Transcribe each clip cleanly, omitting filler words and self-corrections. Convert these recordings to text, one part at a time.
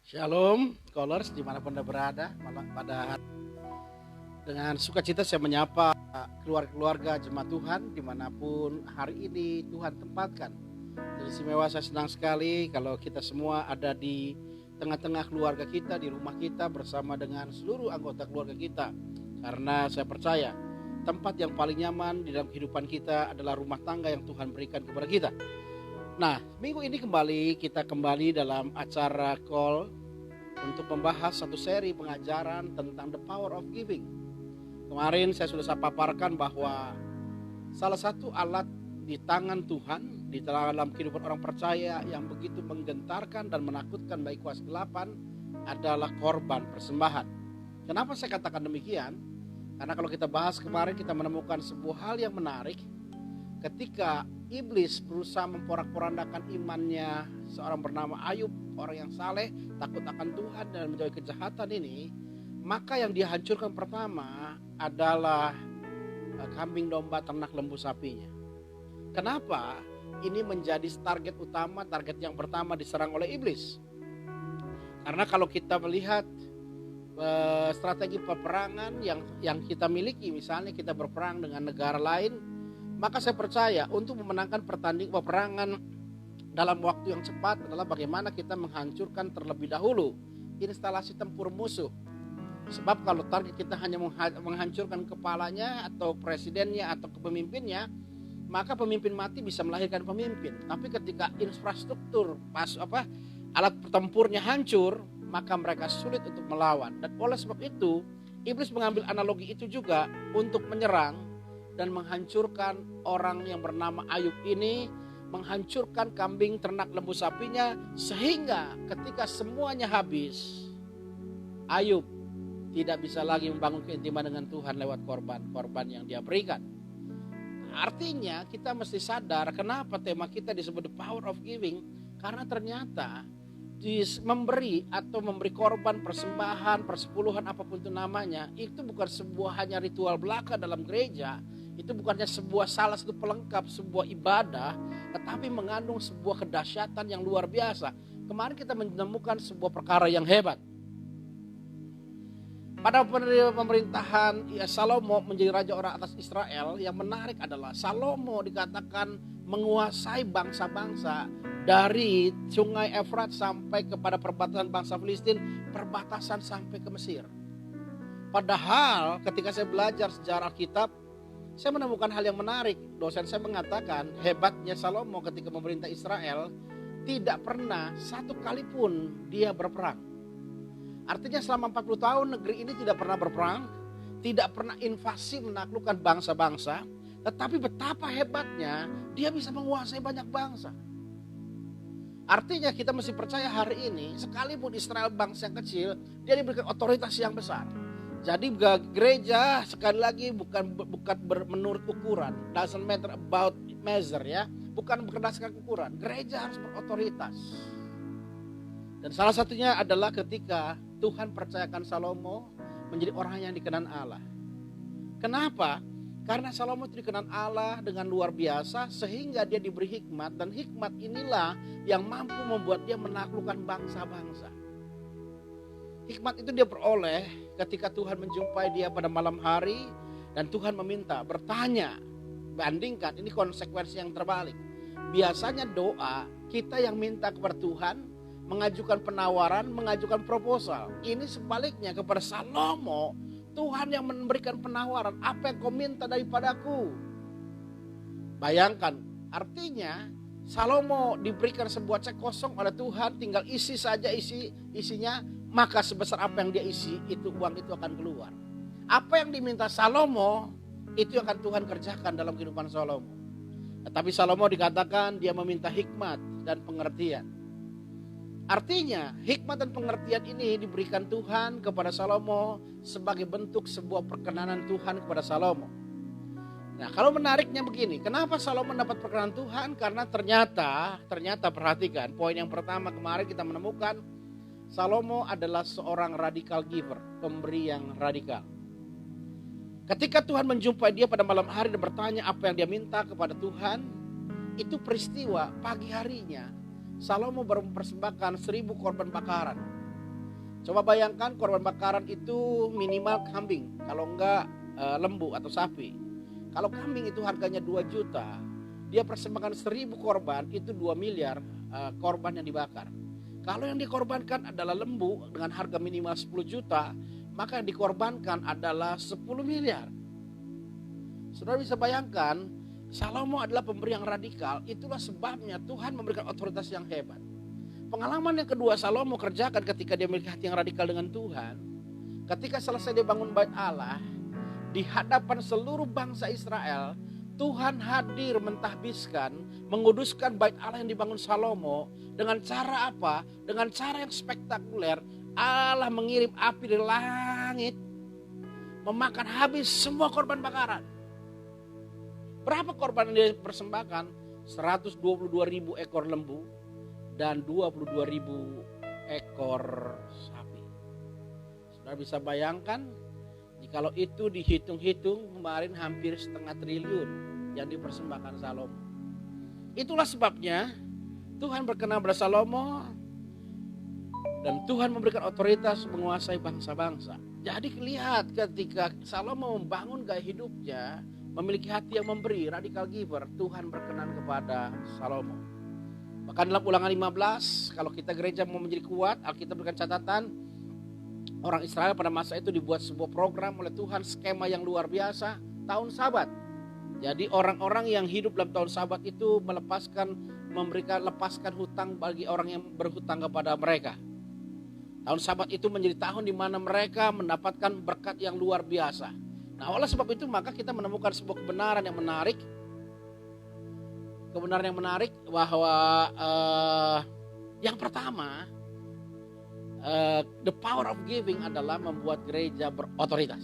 Shalom, scholars dimanapun Anda berada. Dengan sukacita saya menyapa keluarga-keluarga jemaat Tuhan dimanapun hari ini Tuhan tempatkan. Jadi istimewa, saya senang sekali kalau kita semua ada di tengah-tengah keluarga kita, di rumah kita bersama dengan seluruh anggota keluarga kita. Karena saya percaya tempat yang paling nyaman di dalam kehidupan kita adalah rumah tangga yang Tuhan berikan kepada kita. Nah, minggu ini kita kembali dalam acara call untuk membahas satu seri pengajaran tentang the power of giving. Kemarin saya sudah paparkan bahwa salah satu alat di tangan Tuhan di dalam kehidupan orang percaya yang begitu menggentarkan dan menakutkan bagi kuasa kegelapan adalah korban persembahan. Kenapa saya katakan demikian? Karena kalau kita bahas kemarin, kita menemukan sebuah hal yang menarik. Ketika iblis berusaha memporak-porandakan imannya seorang bernama Ayub, orang yang saleh, takut akan Tuhan dan menjauhi kejahatan ini, maka yang dia hancurkan pertama adalah kambing domba, ternak, lembu sapinya. Kenapa? Ini menjadi target utama, target yang pertama diserang oleh iblis. Karena kalau kita melihat strategi peperangan yang kita miliki, misalnya kita berperang dengan negara lain, maka saya percaya untuk memenangkan peperangan dalam waktu yang cepat adalah bagaimana kita menghancurkan terlebih dahulu instalasi tempur musuh. Sebab kalau target kita hanya menghancurkan kepalanya atau presidennya atau pemimpinnya, maka pemimpin mati bisa melahirkan pemimpin. Tapi ketika infrastruktur alat tempurnya hancur, maka mereka sulit untuk melawan. Dan oleh sebab itu, iblis mengambil analogi itu juga untuk menyerang dan menghancurkan orang yang bernama Ayub ini, menghancurkan kambing, ternak, lembu sapinya, sehingga ketika semuanya habis, Ayub tidak bisa lagi membangun keintiman dengan Tuhan lewat korban yang dia berikan. Artinya kita mesti sadar kenapa tema kita disebut the power of giving, karena ternyata memberi korban, persembahan, persepuluhan, apapun itu namanya, itu bukan sebuah hanya ritual belaka dalam gereja. Itu bukannya salah satu pelengkap sebuah ibadah, tetapi mengandung sebuah kedahsyatan yang luar biasa. Kemarin kita menemukan sebuah perkara yang hebat. Pada pemerintahan Salomo menjadi raja orang atas Israel, yang menarik adalah Salomo dikatakan menguasai bangsa-bangsa dari sungai Efrat sampai kepada perbatasan bangsa Filistin, perbatasan sampai ke Mesir. Padahal ketika saya belajar sejarah Alkitab, saya menemukan hal yang menarik. Dosen saya mengatakan hebatnya Salomo ketika memerintah Israel, tidak pernah satu kali pun dia berperang. Artinya selama 40 tahun negeri ini tidak pernah berperang, tidak pernah invasi menaklukkan bangsa-bangsa, tetapi betapa hebatnya dia bisa menguasai banyak bangsa. Artinya kita mesti percaya hari ini, sekalipun Israel bangsa yang kecil, dia diberikan otoritas yang besar. Jadi gereja sekali lagi bukan menurut ukuran, doesn't matter about measure ya, bukan berdasarkan ukuran. Gereja harus berotoritas. Dan salah satunya adalah ketika Tuhan percayakan Salomo menjadi orang yang dikenan Allah. Kenapa? Karena Salomo itu dikenan Allah dengan luar biasa sehingga dia diberi hikmat, dan hikmat inilah yang mampu membuat dia menaklukkan bangsa-bangsa. Hikmat itu dia peroleh ketika Tuhan menjumpai dia pada malam hari dan Tuhan meminta, bertanya, bandingkan, ini konsekuensi yang terbalik. Biasanya doa kita yang minta kepada Tuhan, mengajukan penawaran, mengajukan proposal. Ini sebaliknya kepada Salomo, Tuhan yang memberikan penawaran, apa yang kau minta daripadaku? Bayangkan, artinya Salomo diberikan sebuah cek kosong oleh Tuhan, tinggal isi saja isinya, maka sebesar apa yang dia isi, itu uang itu akan keluar. Apa yang diminta Salomo, itu akan Tuhan kerjakan dalam kehidupan Salomo. Tetapi Salomo dikatakan dia meminta hikmat dan pengertian. Artinya hikmat dan pengertian ini diberikan Tuhan kepada Salomo sebagai bentuk sebuah perkenanan Tuhan kepada Salomo. Nah, kalau menariknya begini, kenapa Salomo mendapat perkenanan Tuhan? Karena ternyata perhatikan, poin yang pertama kemarin kita menemukan Salomo adalah seorang radical giver, pemberi yang radikal. Ketika Tuhan menjumpai dia pada malam hari dan bertanya apa yang dia minta kepada Tuhan, itu peristiwa pagi harinya Salomo baru mempersembahkan 1000 korban bakaran. Coba bayangkan korban bakaran itu minimal kambing, kalau enggak lembu atau sapi. Kalau kambing itu harganya 2 juta, dia persembahkan 1000 korban, itu 2 miliar korban yang dibakar. Kalau yang dikorbankan adalah lembu dengan harga minimal 10 juta, maka yang dikorbankan adalah 10 miliar. Saudara bisa bayangkan, Salomo adalah pemberi yang radikal. Itulah sebabnya Tuhan memberikan otoritas yang hebat. Pengalaman yang kedua Salomo kerjakan ketika dia memiliki hati yang radikal dengan Tuhan. Ketika selesai dia bangun bait Allah, di hadapan seluruh bangsa Israel, Tuhan hadir mentahbiskan, menguduskan bait Allah yang dibangun Salomo. Dengan cara apa? Dengan cara yang spektakuler. Allah mengirim api dari langit, memakan habis semua korban bakaran. Berapa korban yang dipersembahkan? 122.000 ekor lembu dan 22.000 ekor sapi. Saudara bisa bayangkan, jikalau itu dihitung-hitung kemarin hampir 0,5 triliun yang dipersembahkan Salomo. Itulah sebabnya Tuhan berkenan pada Salomo dan Tuhan memberikan otoritas menguasai bangsa-bangsa. Jadi lihat ketika Salomo membangun gaya hidupnya, memiliki hati yang memberi, radical giver, Tuhan berkenan kepada Salomo. Bahkan dalam Ulangan 15, kalau kita gereja mau menjadi kuat, Alkitab berikan catatan, orang Israel pada masa itu dibuat sebuah program oleh Tuhan, skema yang luar biasa, tahun Sabat. Jadi orang-orang yang hidup dalam tahun Sabat itu lepaskan hutang bagi orang yang berhutang kepada mereka. Tahun Sabat itu menjadi tahun di mana mereka mendapatkan berkat yang luar biasa. Nah, oleh sebab itu maka kita menemukan sebuah kebenaran yang menarik. Kebenaran yang menarik bahwa yang pertama, the power of giving adalah membuat gereja berotoritas.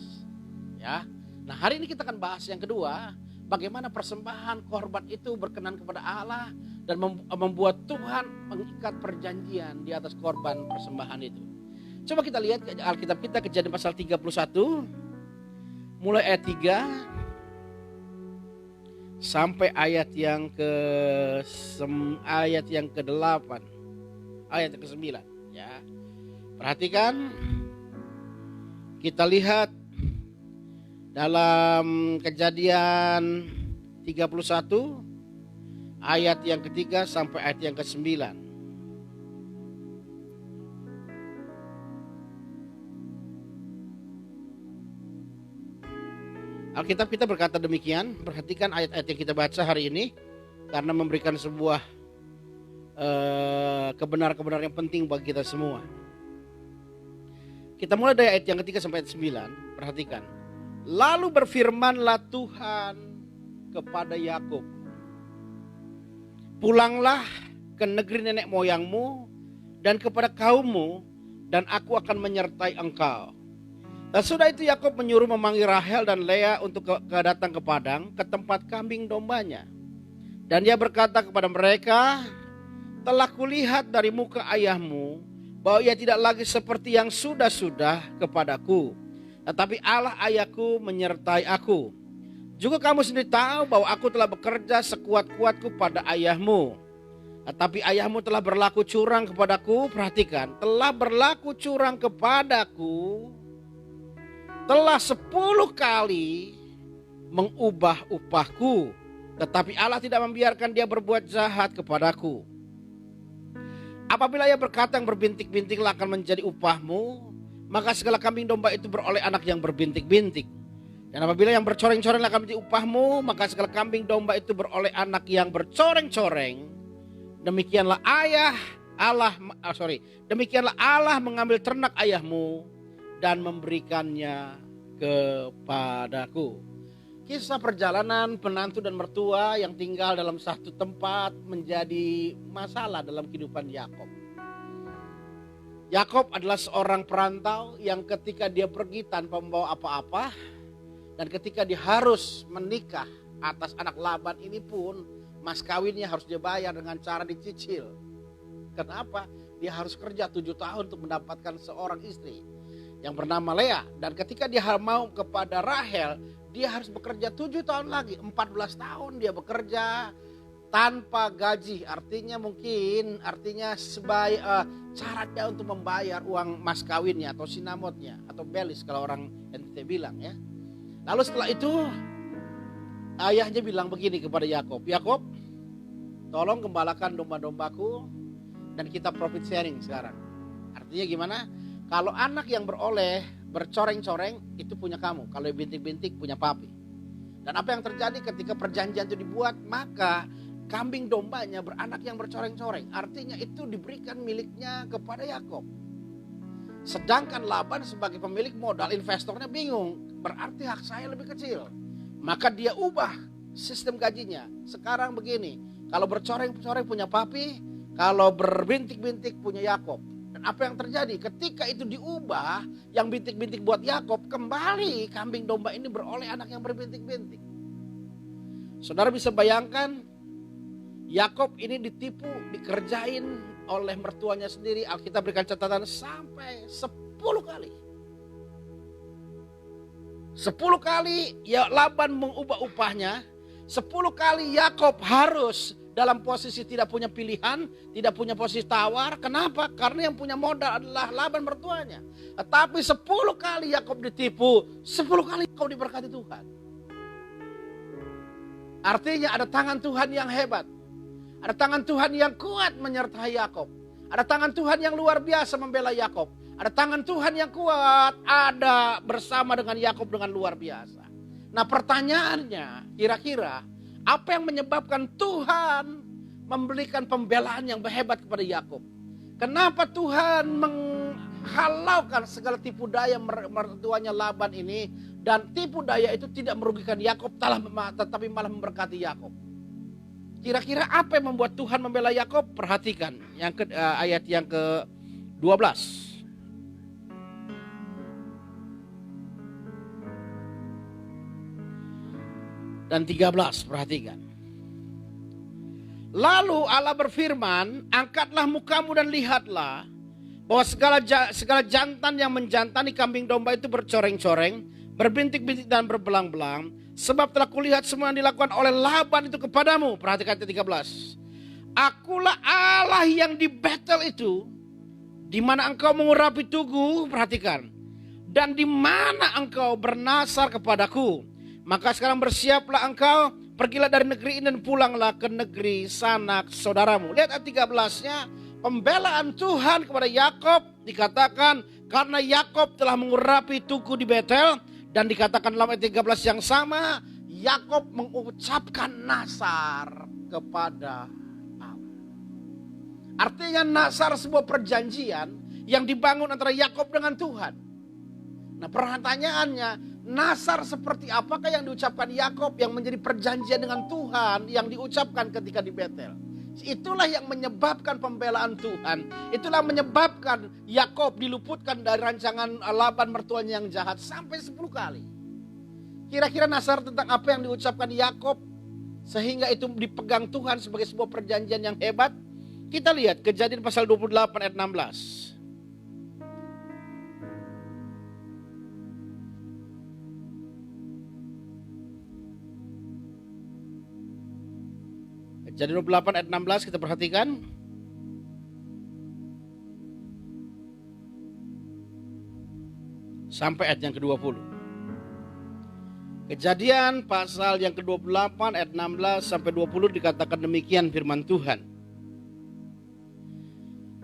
Ya. Nah, hari ini kita akan bahas yang kedua, bagaimana persembahan korban itu berkenan kepada Allah dan membuat Tuhan mengikat perjanjian di atas korban persembahan itu. Coba kita lihat Alkitab kita, Kejadian pasal 31 mulai ayat 3 sampai ayat yang ke-8, ayat yang ke-9 ya. Perhatikan, kita lihat dalam Kejadian 31 ayat yang ke-3 sampai ayat yang ke-9. Alkitab kita berkata demikian. Perhatikan ayat-ayat yang kita baca hari ini, karena memberikan sebuah kebenaran-kebenaran yang penting bagi kita semua. Kita mulai dari ayat yang ke-3 sampai ayat 9. Perhatikan. Lalu berfirmanlah Tuhan kepada Yakub, pulanglah ke negeri nenek moyangmu dan kepada kaummu, dan aku akan menyertai engkau. Dan sudah itu Yakub menyuruh memanggil Rahel dan Lea untuk datang ke padang, ke tempat kambing dombanya. Dan dia berkata kepada mereka, telah kulihat dari muka ayahmu bahwa ia tidak lagi seperti yang sudah-sudah kepadaku, tetapi Allah ayahku menyertai aku. Juga kamu sendiri tahu bahwa aku telah bekerja sekuat-kuatku pada ayahmu, tetapi ayahmu telah berlaku curang kepadaku. Perhatikan, telah berlaku curang kepadaku, telah 10 kali mengubah upahku, tetapi Allah tidak membiarkan dia berbuat jahat kepadaku. Apabila ia berkata yang berbintik-bintiklah akan menjadi upahmu, maka segala kambing domba itu beroleh anak yang berbintik-bintik. Dan apabila yang bercoreng-coreng akan menjadi upahmu, maka segala kambing domba itu beroleh anak yang bercoreng-coreng. Demikianlah Allah mengambil ternak ayahmu dan memberikannya kepadaku. Kisah perjalanan penantu dan mertua yang tinggal dalam satu tempat menjadi masalah dalam kehidupan Yakub. Yakub adalah seorang perantau yang ketika dia pergi tanpa membawa apa-apa, dan ketika dia harus menikah atas anak Laban ini pun, mas kawinnya harus dia bayar dengan cara dicicil. Kenapa? Dia harus kerja 7 tahun untuk mendapatkan seorang istri yang bernama Lea. Dan ketika dia mau kepada Rahel, dia harus bekerja 7 tahun lagi, 14 tahun dia bekerja tanpa gaji, artinya sebagai cara dia untuk membayar uang mas kawinnya atau sinamotnya atau belis kalau orang NTT bilang ya. Lalu setelah itu ayahnya bilang begini kepada Yakob, Yakob, tolong gembalakan domba-dombaku dan kita profit sharing sekarang. Artinya gimana? Kalau anak yang beroleh bercoreng-coreng itu punya kamu, kalau bintik-bintik punya papi. Dan apa yang terjadi ketika perjanjian itu dibuat, maka kambing dombanya beranak yang bercoreng-coreng. Artinya itu diberikan miliknya kepada Yakob. Sedangkan Laban sebagai pemilik modal, investornya bingung. Berarti hak saya lebih kecil. Maka dia ubah sistem gajinya. Sekarang begini, kalau bercoreng-coreng punya papi, kalau berbintik-bintik punya Yakob. Dan apa yang terjadi ketika itu diubah, yang bintik-bintik buat Yakob, kembali kambing domba ini beroleh anak yang berbintik-bintik. Saudara bisa bayangkan, Yakob ini ditipu, dikerjain oleh mertuanya sendiri. Alkitab berikan catatan sampai 10 kali. 10 kali ya Laban mengubah upahnya. 10 kali Yakob harus dalam posisi tidak punya pilihan, tidak punya posisi tawar. Kenapa? Karena yang punya modal adalah Laban mertuanya. Tetapi 10 kali Yakob ditipu, 10 kali Yakob diberkati Tuhan. Artinya ada tangan Tuhan yang hebat. Ada tangan Tuhan yang kuat menyertai Yakob. Ada tangan Tuhan yang luar biasa membela Yakob. Ada tangan Tuhan yang kuat ada bersama dengan Yakob dengan luar biasa. Nah pertanyaannya, kira-kira apa yang menyebabkan Tuhan memberikan pembelaan yang hebat kepada Yakob? Kenapa Tuhan menghalaukan segala tipu daya mertuanya Laban ini, dan tipu daya itu tidak merugikan Yakob tetapi malah memberkati Yakob? Kira-kira apa yang membuat Tuhan membela Yakob? Perhatikan ayat yang ke-12 dan 13, perhatikan. Lalu Allah berfirman, angkatlah mukamu dan lihatlah bahwa segala jantan yang menjantani kambing domba itu bercoreng-coreng, berbintik-bintik dan berbelang-belang, sebab telah kulihat semua yang dilakukan oleh Laban itu kepadamu. Perhatikan ayat 13. Akulah Allah yang di Betel itu, di mana engkau mengurapi tugu, perhatikan, dan di mana engkau bernasar kepadaku. Maka sekarang bersiaplah engkau, pergilah dari negeri ini dan pulanglah ke negeri sanak saudaramu. Lihat ayat 13-nya, pembelaan Tuhan kepada Yakob dikatakan karena Yakob telah mengurapi tugu di Betel. Dan dikatakan dalam ayat 13 yang sama, Yakob mengucapkan nasar kepada Allah. Artinya nasar sebuah perjanjian yang dibangun antara Yakob dengan Tuhan. Nah pertanyaannya, nasar seperti apakah yang diucapkan Yakob yang menjadi perjanjian dengan Tuhan yang diucapkan ketika di Betel? Itulah yang menyebabkan pembelaan Tuhan. Itulah menyebabkan Yakob diluputkan dari rancangan Laban mertuanya yang jahat sampai 10 kali. Kira-kira nasar tentang apa yang diucapkan Yakob sehingga itu dipegang Tuhan sebagai sebuah perjanjian yang hebat? Kita lihat Kejadian pasal 28 ayat 16. Jadi 28 ayat 16 kita perhatikan. Sampai ayat yang ke-20. Kejadian pasal yang ke-28 ayat 16 sampai 20 dikatakan demikian firman Tuhan.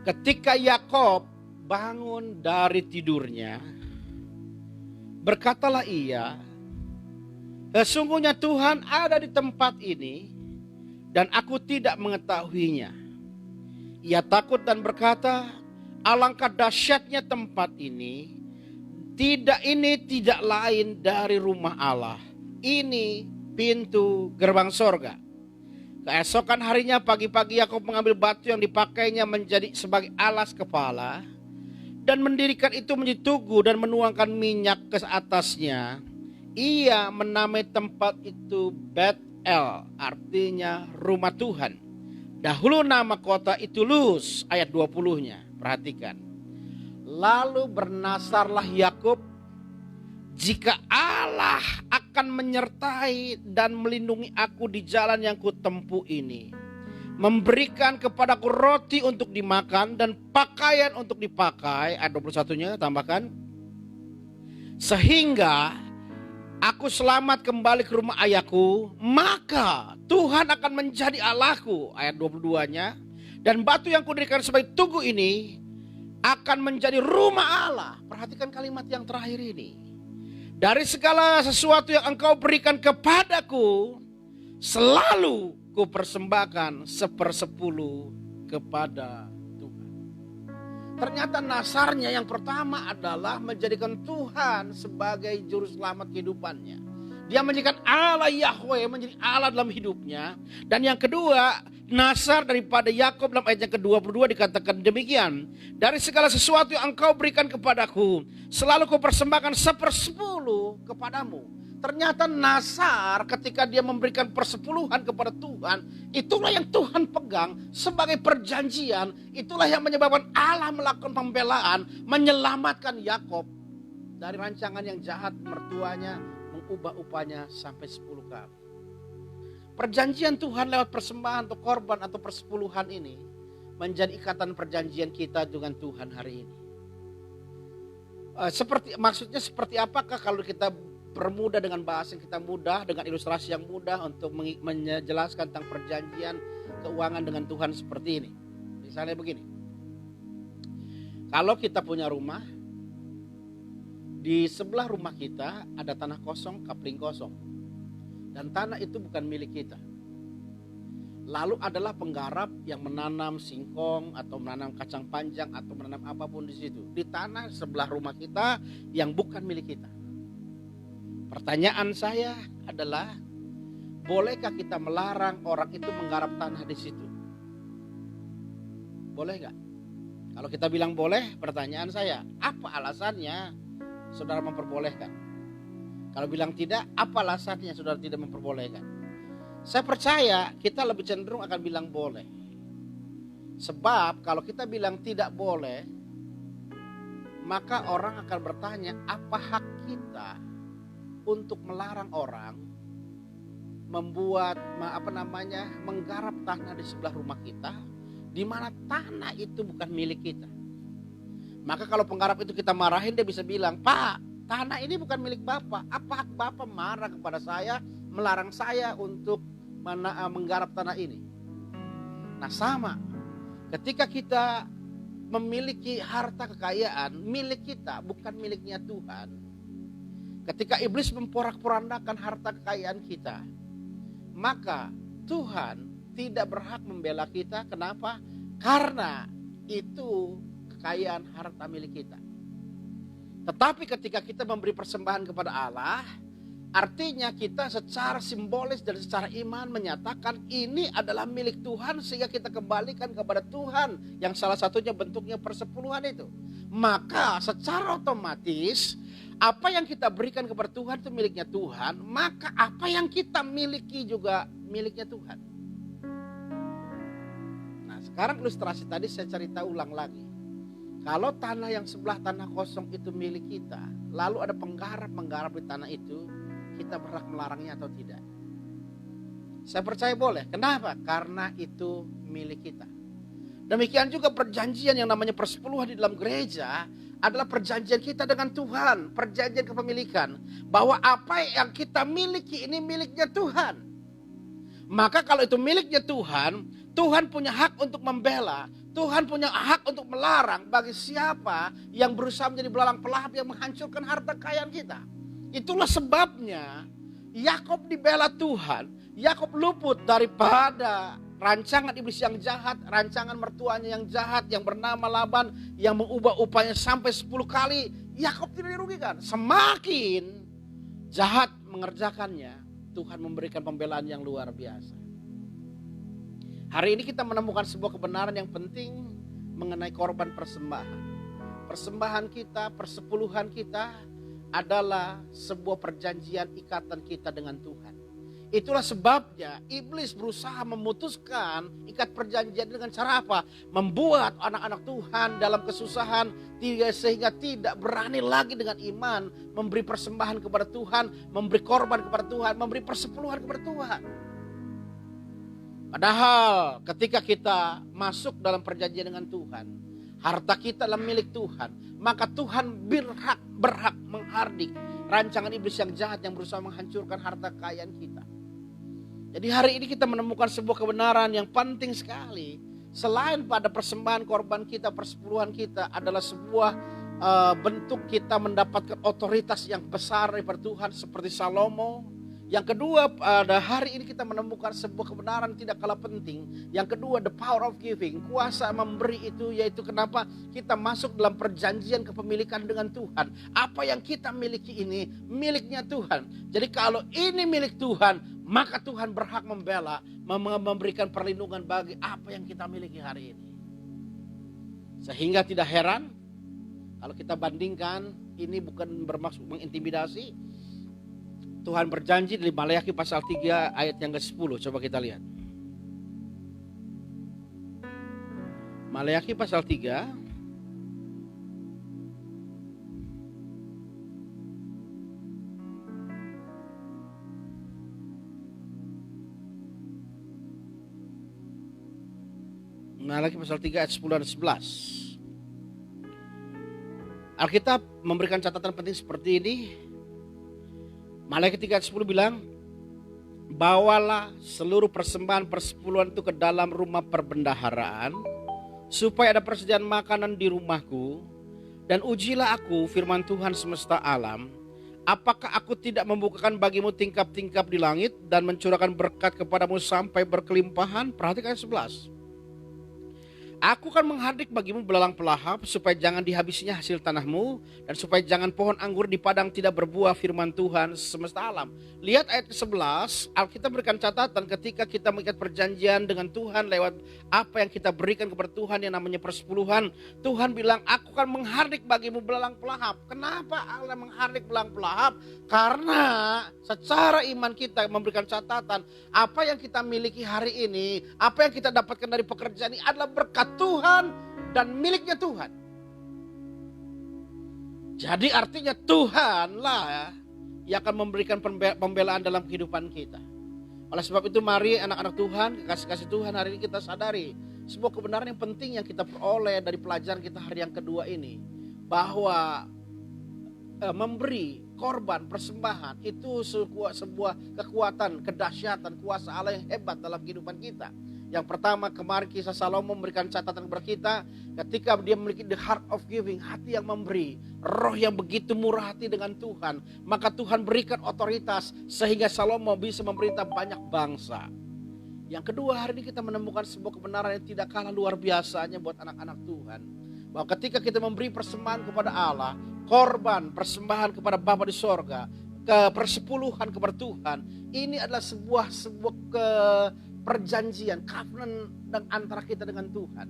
Ketika Yakob bangun dari tidurnya, berkatalah ia, sesungguhnya Tuhan ada di tempat ini dan aku tidak mengetahuinya. Ia takut dan berkata, alangkah dahsyatnya tempat ini. Ini tidak lain dari rumah Allah. Ini pintu gerbang sorga. Keesokan harinya pagi-pagi Yakob mengambil batu yang dipakainya menjadi sebagai alas kepala, dan mendirikan itu menjadi tugu dan menuangkan minyak ke atasnya. Ia menamai tempat itu Bet-El, artinya rumah Tuhan. Dahulu nama kota itu Luz, ayat 20-nya. Perhatikan. Lalu bernasarlah Yakub, jika Allah akan menyertai dan melindungi aku di jalan yang kutempuh ini, memberikan kepadaku roti untuk dimakan dan pakaian untuk dipakai. Ayat 21-nya tambahkan. Sehingga aku selamat kembali ke rumah ayahku, maka Tuhan akan menjadi Allahku. Ayat 22-nya. Dan batu yang kudirikan sebagai tugu ini akan menjadi rumah Allah. Perhatikan kalimat yang terakhir ini. Dari segala sesuatu yang engkau berikan kepadaku, selalu ku persembahkan 1/10 kepada Tuhan. Ternyata nasarnya yang pertama adalah menjadikan Tuhan sebagai juru selamat kehidupannya. Dia menjadikan Allah Yahweh menjadi Allah dalam hidupnya. Dan yang kedua, nasar daripada Yakub dalam ayat yang ke-22 dikatakan demikian. Dari segala sesuatu yang engkau berikan kepadaku, selalu ku persembahkan 1/10 kepadamu. Ternyata nasar ketika dia memberikan persepuluhan kepada Tuhan, itulah yang Tuhan pegang sebagai perjanjian. Itulah yang menyebabkan Allah melakukan pembelaan, menyelamatkan Yakub dari rancangan yang jahat mertuanya, mengubah upahnya sampai 10 kali. Perjanjian Tuhan lewat persembahan atau korban atau persepuluhan ini menjadi ikatan perjanjian kita dengan Tuhan hari ini. Maksudnya seperti apakah kalau kita permudah dengan bahasa yang kita mudah, dengan ilustrasi yang mudah untuk menjelaskan tentang perjanjian keuangan dengan Tuhan seperti ini. Misalnya begini. Kalau kita punya rumah, di sebelah rumah kita ada tanah kosong, kapling kosong. Dan tanah itu bukan milik kita. Lalu adalah penggarap yang menanam singkong atau menanam kacang panjang atau menanam apapun di situ. Di tanah sebelah rumah kita yang bukan milik kita. Pertanyaan saya adalah, bolehkah kita melarang orang itu menggarap tanah di situ? Boleh nggak? Kalau kita bilang boleh, pertanyaan saya, apa alasannya saudara memperbolehkan? Kalau bilang tidak, apa alasannya saudara tidak memperbolehkan? Saya percaya kita lebih cenderung akan bilang boleh. Sebab kalau kita bilang tidak boleh, maka orang akan bertanya, apa hak kita untuk melarang orang menggarap tanah di sebelah rumah kita, di mana tanah itu bukan milik kita. Maka kalau penggarap itu kita marahin, dia bisa bilang, Pak, tanah ini bukan milik Bapak. Apa hak Bapak marah kepada saya, melarang saya untuk menggarap tanah ini? Nah sama, ketika kita memiliki harta kekayaan, milik kita bukan miliknya Tuhan. Ketika iblis memporak-porandakan harta kekayaan kita, maka Tuhan tidak berhak membela kita. Kenapa? Karena itu kekayaan harta milik kita. Tetapi ketika kita memberi persembahan kepada Allah, artinya kita secara simbolis dan secara iman menyatakan ini adalah milik Tuhan, sehingga kita kembalikan kepada Tuhan, yang salah satunya bentuknya persepuluhan itu. Maka secara otomatis apa yang kita berikan kepada Tuhan itu miliknya Tuhan, maka apa yang kita miliki juga miliknya Tuhan. Nah sekarang ilustrasi tadi saya cerita ulang lagi. Kalau tanah yang sebelah tanah kosong itu milik kita, lalu ada penggarap di tanah itu, kita berhak melarangnya atau tidak? Saya percaya boleh. Kenapa? Karena itu milik kita. Demikian juga perjanjian yang namanya persepuluhan di dalam gereja adalah perjanjian kita dengan Tuhan, perjanjian kepemilikan, bahwa apa yang kita miliki ini miliknya Tuhan. Maka kalau itu miliknya Tuhan, Tuhan punya hak untuk membela, Tuhan punya hak untuk melarang bagi siapa yang berusaha menjadi belalang pelahap yang menghancurkan harta kekayaan kita. Itulah sebabnya Yakub dibela Tuhan. Yakub luput daripada rancangan iblis yang jahat, rancangan mertuanya yang jahat yang bernama Laban yang mengubah upahnya sampai 10 kali. Yakub tidak dirugikan. Semakin jahat mengerjakannya, Tuhan memberikan pembelaan yang luar biasa. Hari ini kita menemukan sebuah kebenaran yang penting mengenai korban persembahan. Persembahan kita, persepuluhan kita adalah sebuah perjanjian ikatan kita dengan Tuhan. Itulah sebabnya iblis berusaha memutuskan ikat perjanjian dengan cara apa? Membuat anak-anak Tuhan dalam kesusahan sehingga tidak berani lagi dengan iman memberi persembahan kepada Tuhan, memberi korban kepada Tuhan, memberi persepuluhan kepada Tuhan. Padahal ketika kita masuk dalam perjanjian dengan Tuhan, harta kita adalah milik Tuhan, maka Tuhan berhak menghardik rancangan iblis yang jahat yang berusaha menghancurkan harta kekayaan kita. Jadi hari ini kita menemukan sebuah kebenaran yang penting sekali. Selain pada persembahan korban kita, persepuluhan kita adalah sebuah bentuk kita mendapatkan otoritas yang besar dari Tuhan seperti Salomo. Yang kedua, pada hari ini kita menemukan sebuah kebenaran tidak kalah penting. Yang kedua, the power of giving, kuasa memberi itu, yaitu kenapa kita masuk dalam perjanjian kepemilikan dengan Tuhan. Apa yang kita miliki ini miliknya Tuhan. Jadi kalau ini milik Tuhan, maka Tuhan berhak memberikan perlindungan bagi apa yang kita miliki hari ini. Sehingga tidak heran kalau kita bandingkan, ini bukan bermaksud mengintimidasi. Tuhan berjanji di Maleakhi pasal 3 ayat yang ke-10. Coba kita lihat. Maleakhi pasal 3. Maleakhi pasal 3 ayat 10 dan 11. Alkitab memberikan catatan penting seperti ini. Maleakhi 3 ayat 10 bilang, bawalah seluruh persembahan persepuluhan itu ke dalam rumah perbendaharaan, supaya ada persediaan makanan di rumahku, dan ujilah aku firman Tuhan semesta alam, apakah aku tidak membukakan bagimu tingkap-tingkap di langit dan mencurahkan berkat kepadamu sampai berkelimpahan. Perhatikan ayat 11. Aku akan menghardik bagimu belalang pelahap, supaya jangan dihabisinya hasil tanahmu, dan supaya jangan pohon anggur di padang tidak berbuah, firman Tuhan semesta alam. Lihat ayat ke-11, Alkitab berikan catatan ketika kita mengikat perjanjian dengan Tuhan lewat apa yang kita berikan kepada Tuhan yang namanya persepuluhan. Tuhan bilang, aku akan menghardik bagimu belalang pelahap. Kenapa Allah menghardik belalang pelahap? Karena secara iman kita memberikan catatan, apa yang kita miliki hari ini, apa yang kita dapatkan dari pekerjaan ini adalah berkat Tuhan dan miliknya Tuhan. Jadi artinya Tuhanlah yang akan memberikan pembelaan dalam kehidupan kita. Oleh sebab itu mari anak-anak Tuhan, kekasih-kasih Tuhan, hari ini kita sadari sebuah kebenaran yang penting yang kita peroleh dari pelajaran kita hari yang kedua ini. Bahwa memberi korban persembahan itu sebuah kekuatan, kedahsyatan, kuasa Allah yang hebat dalam kehidupan kita. Yang pertama, kemarin kisah Salomo memberikan catatan kepada kita ketika dia memiliki the heart of giving, hati yang memberi, roh yang begitu murah hati dengan Tuhan, maka Tuhan berikan otoritas sehingga Salomo bisa memerintah banyak bangsa. Yang kedua, hari ini kita menemukan sebuah kebenaran yang tidak kalah luar biasanya buat anak-anak Tuhan, bahwa ketika kita memberi persembahan kepada Allah, korban persembahan kepada Bapa di sorga, ke persepuluhan kepada Tuhan, ini adalah sebuah perjanjian, covenant antara kita dengan Tuhan.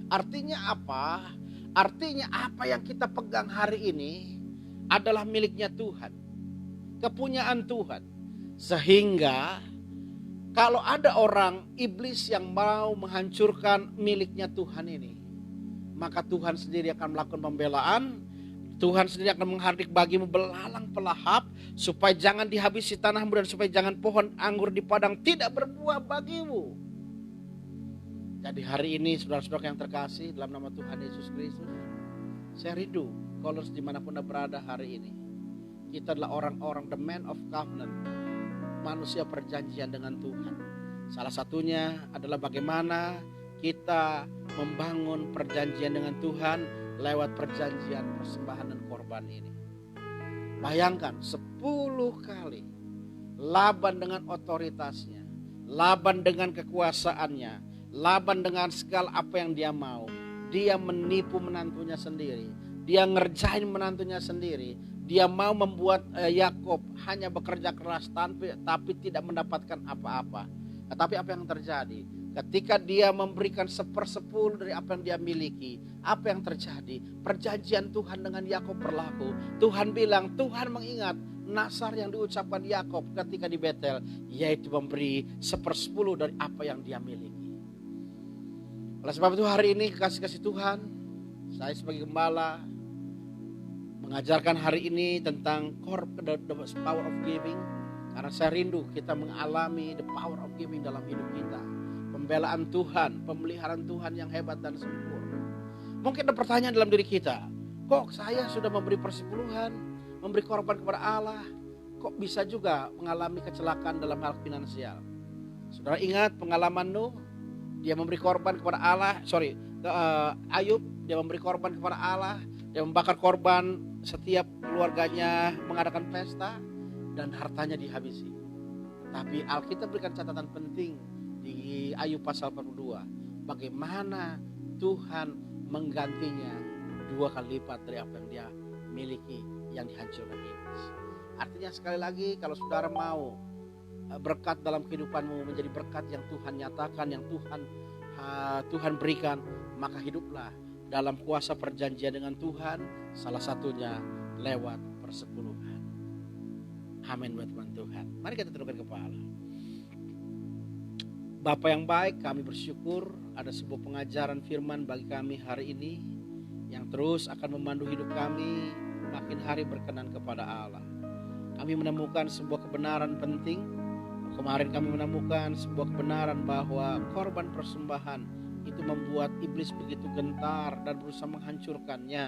Artinya apa? Artinya apa yang kita pegang hari ini adalah miliknya Tuhan, kepunyaan Tuhan. Sehingga kalau ada orang iblis yang mau menghancurkan miliknya Tuhan ini, maka Tuhan sendiri akan melakukan pembelaan. Tuhan sendiri akan menghardik bagimu belalang pelahap, supaya jangan dihabisi tanahmu, dan supaya jangan pohon anggur di padang tidak berbuah bagimu. Jadi hari ini saudara-saudara yang terkasih dalam nama Tuhan Yesus Kristus, saya rindu Colors dimanapun Anda berada hari ini, kita adalah orang-orang the man of covenant, manusia perjanjian dengan Tuhan. Salah satunya adalah bagaimana kita membangun perjanjian dengan Tuhan lewat perjanjian persembahan dan korban ini. Bayangkan 10 kali Laban dengan otoritasnya, Laban dengan kekuasaannya, Laban dengan segala apa yang dia mau. Dia menipu menantunya sendiri, dia ngerjain menantunya sendiri. Dia mau membuat Yakub hanya bekerja keras tapi tidak mendapatkan apa-apa. Tetapi apa yang terjadi? Ketika dia memberikan 1/10 dari apa yang dia miliki, apa yang terjadi? Perjanjian Tuhan dengan Yakub berlaku. Tuhan bilang, Tuhan mengingat nasar yang diucapkan Yakub ketika di Betel, yaitu memberi 1/10 dari apa yang dia miliki. Oleh sebab itu hari ini kekasih-kasih Tuhan, saya sebagai gembala mengajarkan hari ini tentang the power of giving, karena saya rindu kita mengalami the power of giving dalam hidup kita. pembelaan Tuhan, pemeliharaan Tuhan yang hebat dan sempurna. Mungkin ada pertanyaan dalam diri kita, kok saya sudah memberi persepuluhan, memberi korban kepada Allah, kok bisa juga mengalami kecelakaan dalam hal finansial? Saudara ingat pengalaman Nuh, dia memberi korban kepada Allah, Ayub, dia memberi korban kepada Allah, dia membakar korban setiap keluarganya mengadakan pesta dan hartanya dihabisi. Tapi Alkitab berikan catatan penting di Ayub pasal 42, bagaimana Tuhan menggantinya 2 kali lipat dari apa yang dia miliki yang dihancurkan iblis. Artinya sekali lagi, kalau saudara mau berkat dalam kehidupanmu menjadi berkat yang Tuhan nyatakan, yang Tuhan berikan, maka hiduplah dalam kuasa perjanjian dengan Tuhan, salah satunya lewat persepuluhan. Amin buat teman Tuhan. Mari kita tundukkan kepala. Bapa yang baik, kami bersyukur ada sebuah pengajaran firman bagi kami hari ini yang terus akan memandu hidup kami makin hari berkenan kepada Allah. Kami menemukan sebuah kebenaran penting. Kemarin kami menemukan sebuah kebenaran bahwa korban persembahan itu membuat iblis begitu gentar dan berusaha menghancurkannya,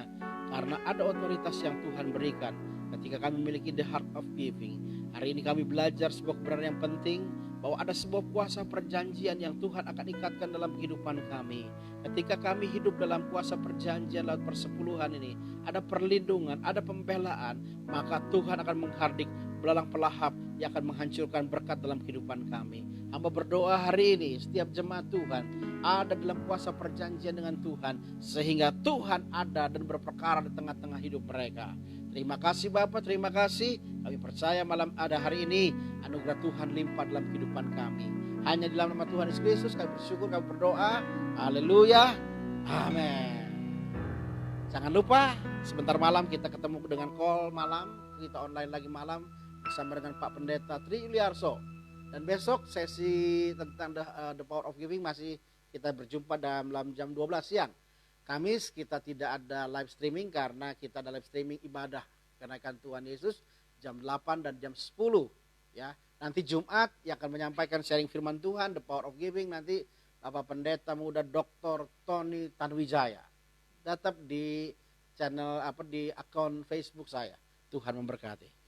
karena ada otoritas yang Tuhan berikan ketika kami memiliki the heart of giving. Hari ini kami belajar sebuah kebenaran yang penting, bahwa ada sebuah kuasa perjanjian yang Tuhan akan ikatkan dalam kehidupan kami. Ketika kami hidup dalam kuasa perjanjian lewat persepuluhan ini, ada perlindungan, ada pembelaan, maka Tuhan akan menghardik belalang pelahap yang akan menghancurkan berkat dalam kehidupan kami. Hamba berdoa hari ini setiap jemaat Tuhan ada dalam kuasa perjanjian dengan Tuhan, sehingga Tuhan ada dan berperkara di tengah-tengah hidup mereka. Terima kasih Bapak, terima kasih. Kami percaya malam ada hari ini anugerah Tuhan limpah dalam kehidupan kami. Hanya di dalam nama Tuhan Yesus Kristus kami bersyukur, kami berdoa. Haleluya. Amin. Jangan lupa sebentar malam kita ketemu dengan call malam, kita online lagi malam bersama dengan Pak Pendeta Tri Yuliarso. Dan besok sesi tentang the power of giving masih kita berjumpa dalam jam 12 siang. Kamis kita tidak ada live streaming karena kita ada live streaming ibadah kenaikan Tuhan Yesus jam 8 dan jam 10 ya. Nanti Jumat yang akan menyampaikan sharing firman Tuhan the power of giving nanti Bapak Pendeta Muda Dr. Tony Tanwijaya. Tetap di channel di akun Facebook saya. Tuhan memberkati.